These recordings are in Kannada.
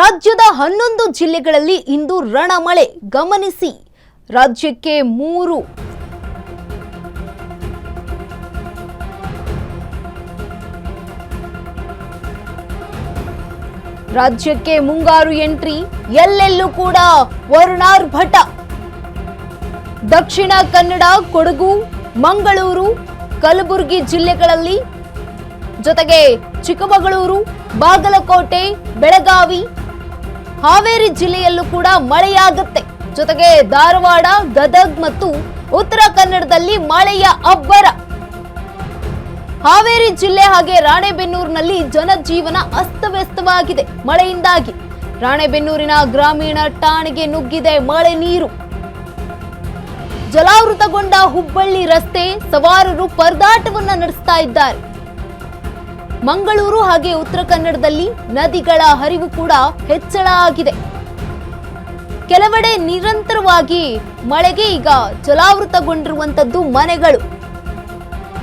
ರಾಜ್ಯದ 11 ಜಿಲ್ಲೆಗಳಲ್ಲಿ ಇಂದು ರಣಮಳೆ ಗಮನಿಸಿ. ರಾಜ್ಯಕ್ಕೆ ಮುಂಗಾರು ಎಂಟ್ರಿ, ಎಲ್ಲೆಲ್ಲೂ ಕೂಡ ವರುಣಾರ್ಭಟ. ದಕ್ಷಿಣ ಕನ್ನಡ, ಕೊಡಗು, ಮಂಗಳೂರು, ಕಲಬುರಗಿ ಜಿಲ್ಲೆಗಳಲ್ಲಿ, ಜೊತೆಗೆ ಚಿಕ್ಕಮಗಳೂರು, ಬಾಗಲಕೋಟೆ, ಬೆಳಗಾವಿ, ಹಾವೇರಿ ಜಿಲ್ಲೆಯಲ್ಲೂ ಕೂಡ ಮಳೆಯಾಗುತ್ತೆ. ಜೊತೆಗೆ ಧಾರವಾಡ, ಗದಗ್ ಮತ್ತು ಉತ್ತರ ಕನ್ನಡದಲ್ಲಿ ಮಳೆಯ ಅಬ್ಬರ. ಹಾವೇರಿ ಜಿಲ್ಲೆ ಹಾಗೆ ರಾಣೆಬೆನ್ನೂರಿನಲ್ಲಿ ಜನಜೀವನ ಅಸ್ತವ್ಯಸ್ತವಾಗಿದೆ ಮಳೆಯಿಂದಾಗಿ. ರಾಣೆಬೆನ್ನೂರಿನ ಗ್ರಾಮೀಣ ಠಾಣೆಗೆ ನುಗ್ಗಿದೆ ಮಳೆ ನೀರು. ಜಲಾವೃತಗೊಂಡ ಹುಬ್ಬಳ್ಳಿ ರಸ್ತೆ, ಸವಾರರು ಪರದಾಟವನ್ನ ನಡೆಸ್ತಾ ಇದ್ದಾರೆ. ಮಂಗಳೂರು ಹಾಗೆ ಉತ್ತರ ಕನ್ನಡದಲ್ಲಿ ನದಿಗಳ ಹರಿವು ಕೂಡ ಹೆಚ್ಚಳ ಆಗಿದೆ. ಕೆಲವೆಡೆ ನಿರಂತರವಾಗಿ ಮಳೆಗೆ ಈಗ ಜಲಾವೃತಗೊಂಡಿರುವಂತದ್ದು ಮನೆಗಳು,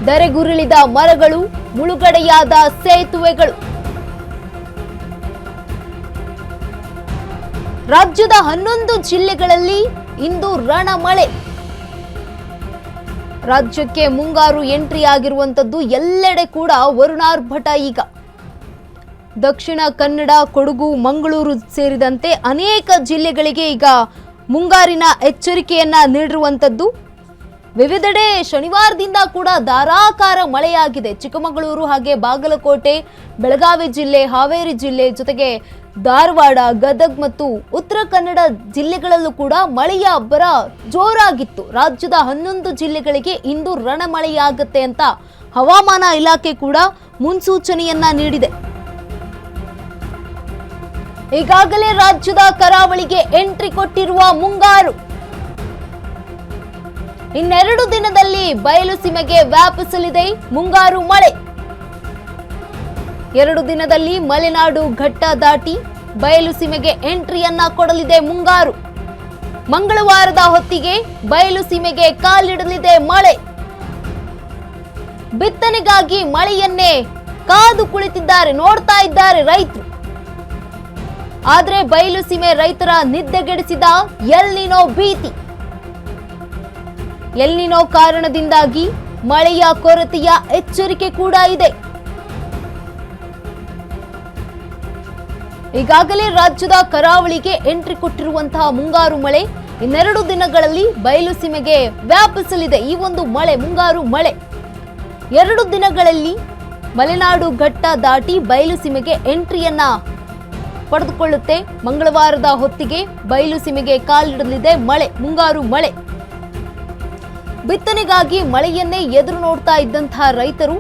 ಧರೆಗುರುಳಿದ ಮರಗಳು, ಮುಳುಗಡೆಯಾದ ಸೇತುವೆಗಳು. ರಾಜ್ಯದ 11 ಜಿಲ್ಲೆಗಳಲ್ಲಿ ಇಂದು ರಣಮಳೆ. ರಾಜ್ಯಕ್ಕೆ ಮುಂಗಾರು ಎಂಟ್ರಿ ಆಗಿರುವಂತದ್ದು ಎಲ್ಲೆಡೆ ಕೂಡ ವರುಣಾರ್ಭಟ. ಈಗ ದಕ್ಷಿಣ ಕನ್ನಡ, ಕೊಡಗು, ಮಂಗಳೂರು ಸೇರಿದಂತೆ ಅನೇಕ ಜಿಲ್ಲೆಗಳಿಗೆ ಈಗ ಮುಂಗಾರಿನ ಎಚ್ಚರಿಕೆಯನ್ನ ನೀಡಿರುವಂತದ್ದು. ವಿವಿಧೆಡೆ ಶನಿವಾರದಿಂದ ಕೂಡ ಧಾರಾಕಾರ ಮಳೆಯಾಗಿದೆ. ಚಿಕ್ಕಮಗಳೂರು ಹಾಗೆ ಬಾಗಲಕೋಟೆ, ಬೆಳಗಾವಿ ಜಿಲ್ಲೆ, ಹಾವೇರಿ ಜಿಲ್ಲೆ, ಜೊತೆಗೆ ಧಾರವಾಡ, ಗದಗ್ ಮತ್ತು ಉತ್ತರ ಕನ್ನಡ ಜಿಲ್ಲೆಗಳಲ್ಲೂ ಕೂಡ ಮಳೆಯ ಅಬ್ಬರ ಜೋರಾಗಿತ್ತು. ರಾಜ್ಯದ 11 ಜಿಲ್ಲೆಗಳಿಗೆ ಇಂದು ರಣಮಳೆಯಾಗುತ್ತೆ ಅಂತ ಹವಾಮಾನ ಇಲಾಖೆ ಕೂಡ ಮುನ್ಸೂಚನೆಯನ್ನ ನೀಡಿದೆ. ಈಗಾಗಲೇ ರಾಜ್ಯದ ಕರಾವಳಿಗೆ ಎಂಟ್ರಿ ಕೊಟ್ಟಿರುವ ಮುಂಗಾರು ಇನ್ನೆರಡು ದಿನದಲ್ಲಿ ಬಯಲು ಸೀಮೆಗೆ ವ್ಯಾಪಿಸಲಿದೆ ಮುಂಗಾರು ಮಳೆ. 2 ದಿನದಲ್ಲಿ ಮಲೆನಾಡು ಘಟ್ಟ ದಾಟಿ ಬಯಲು ಸೀಮೆಗೆ ಎಂಟ್ರಿಯನ್ನ ಕೊಡಲಿದೆ ಮುಂಗಾರು. ಮಂಗಳವಾರದ ಹೊತ್ತಿಗೆ ಬಯಲು ಸೀಮೆಗೆ ಕಾಲಿಡಲಿದೆ ಮಳೆ. ಬಿತ್ತನೆಗಾಗಿ ಮಳೆಯನ್ನೇ ಕಾದು ಕುಳಿತಿದ್ದಾರೆ, ನೋಡ್ತಾ ಇದ್ದಾರೆ ರೈತರು. ಆದ್ರೆ ಬಯಲು ಸೀಮೆ ರೈತರ ನಿದ್ದೆಗೆಡಿಸಿದ ಎಲ್ ನಿನೋ ಭೀತಿ. ಎಲ್ ನಿನೋ ಕಾರಣದಿಂದಾಗಿ ಮಳೆಯ ಕೊರತೆಯ ಎಚ್ಚರಿಕೆ ಕೂಡ ಇದೆ. ಈಗಾಗಲೇ ರಾಜ್ಯದ ಕರಾವಳಿಗೆ ಎಂಟ್ರಿ ಕೊಟ್ಟಿರುವಂತಹ ಮುಂಗಾರು ಮಳೆ ಇನ್ನೆರಡು ದಿನಗಳಲ್ಲಿ ಬಯಲು ಸೀಮೆಗೆ ವ್ಯಾಪಿಸಲಿದೆ. ಈ ಒಂದು ಮಳೆ, ಮುಂಗಾರು ಮಳೆ 2 ದಿನಗಳಲ್ಲಿ ಮಲೆನಾಡು ಘಟ್ಟ ದಾಟಿ ಬಯಲು ಸೀಮೆಗೆ ಎಂಟ್ರಿಯನ್ನ ಪಡೆದುಕೊಳ್ಳುತ್ತೆ. ಮಂಗಳವಾರದ ಹೊತ್ತಿಗೆ ಬಯಲು ಸೀಮೆಗೆ ಕಾಲಿಡಲಿದೆ ಮಳೆ, ಮುಂಗಾರು ಮಳೆ. ಬಿತ್ತನೆಗಾಗಿ ಮಳೆಯನ್ನೇ ಎದುರು ನೋಡ್ತಾ ಇದ್ದಂತಹ ರೈತರು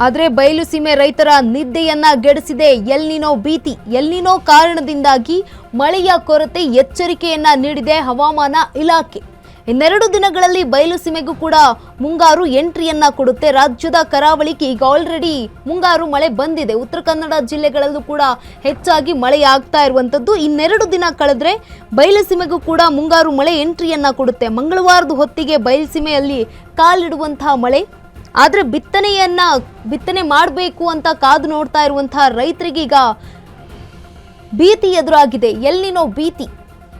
ಆದ್ರೆ ಬಯಲು ಸೀಮೆ ರೈತರ ನಿದ್ದೆಯನ್ನ ಗೆಡಿಸಿದೆ ಎಲ್ ನಿನೋ ಭೀತಿ. ಎಲ್ ನಿನೋ ಕಾರಣದಿಂದಾಗಿ ಮಳೆಯ ಕೊರತೆ ಎಚ್ಚರಿಕೆಯನ್ನ ನೀಡಿದೆ ಹವಾಮಾನ ಇಲಾಖೆ. ಇನ್ನೆರಡು ದಿನಗಳಲ್ಲಿ ಬಯಲು ಸೀಮೆಗೂ ಕೂಡ ಮುಂಗಾರು ಎಂಟ್ರಿಯನ್ನ ಕೊಡುತ್ತೆ. ರಾಜ್ಯದ ಕರಾವಳಿಗೆ ಈಗ ಆಲ್ರೆಡಿ ಮುಂಗಾರು ಮಳೆ ಬಂದಿದೆ. ಉತ್ತರ ಕನ್ನಡ ಜಿಲ್ಲೆಗಳಲ್ಲೂ ಕೂಡ ಹೆಚ್ಚಾಗಿ ಮಳೆಯಾಗ್ತಾ ಇರುವಂತದ್ದು. ಇನ್ನೆರಡು ದಿನ ಕಳೆದ್ರೆ ಬಯಲು ಸೀಮೆಗೂ ಕೂಡ ಮುಂಗಾರು ಮಳೆ ಎಂಟ್ರಿಯನ್ನ ಕೊಡುತ್ತೆ. ಮಂಗಳವಾರದ ಹೊತ್ತಿಗೆ ಬಯಲು ಸೀಮೆಯಲ್ಲಿ ಕಾಲಿಡುವಂತಹ ಮಳೆ. ಆದ್ರೆ ಬಿತ್ತನೆ ಮಾಡಬೇಕು ಅಂತ ಕಾದು ನೋಡ್ತಾ ಇರುವಂತಹ ರೈತರಿಗೀಗ ಭೀತಿ ಎದುರಾಗಿದೆ, ಎಲ್ ನಿನೋ ಭೀತಿ.